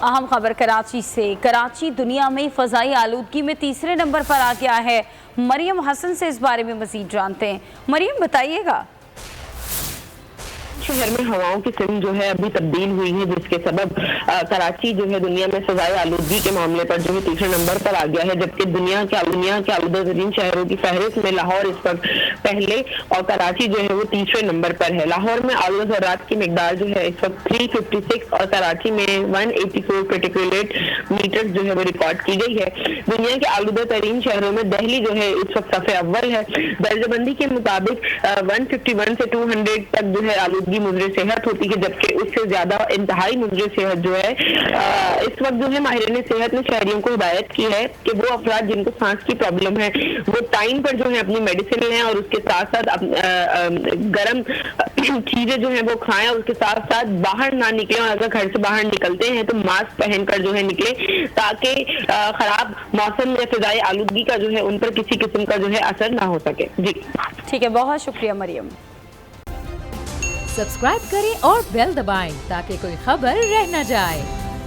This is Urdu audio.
اہم خبر کراچی سے۔ کراچی دنیا میں فضائی آلودگی میں تیسرے نمبر پر آ گیا ہے۔ مریم حسن سے اس بارے میں مزید جانتے ہیں۔ مریم بتائیے گا۔ شہر میں ہواؤں کی سمت جو ہے ابھی تبدیل ہوئی ہے، جس کے سبب کراچی جو ہے دنیا میں فضائی آلودگی کے معاملے پر جو ہے تیسرے نمبر پر آ گیا ہے، جبکہ دنیا کے آلودہ ترین شہروں کی فہرست میں لاہور اس وقت پہلے اور کراچی جو ہے وہ تیسرے نمبر پر ہے۔ لاہور میں آلودہ ذرات کی مقدار جو ہے اس وقت 356 اور کراچی میں 184 پارٹیکولیٹ میٹر جو ہے وہ ریکارڈ کی گئی ہے۔ دنیا کے آلودہ ترین شہروں میں دہلی جو ہے اس وقت صف اول ہے۔ درجہ بندی کے مطابق 151 سے 200 تک جو ہے آلودگی مضر صحت ہوتی ہے، جبکہ اس سے زیادہ انتہائی مضر صحت جو ہے اس وقت جو ہے ماہرین صحت نے شہریوں کو ہدایت کی ہے کہ وہ افراد جن کو سانس کی پرابلم ہے وہ ٹائم پر جو ہے اپنی میڈیسن لیں اور اس کے ساتھ ساتھ گرم چیزیں جو ہیں وہ کھائیں، اور اس کے ساتھ ساتھ باہر نہ نکلیں، اور اگر گھر سے باہر نکلتے ہیں تو ماسک پہن کر جو ہے نکلیں تاکہ خراب موسم یا فضائی آلودگی کا جو ہے ان پر کسی قسم کا جو ہے اثر نہ ہو سکے۔ جی ٹھیک ہے، بہت شکریہ مریم۔ سبسکرائب کریں اور بیل دبائیں تاکہ کوئی خبر رہ نہ جائے۔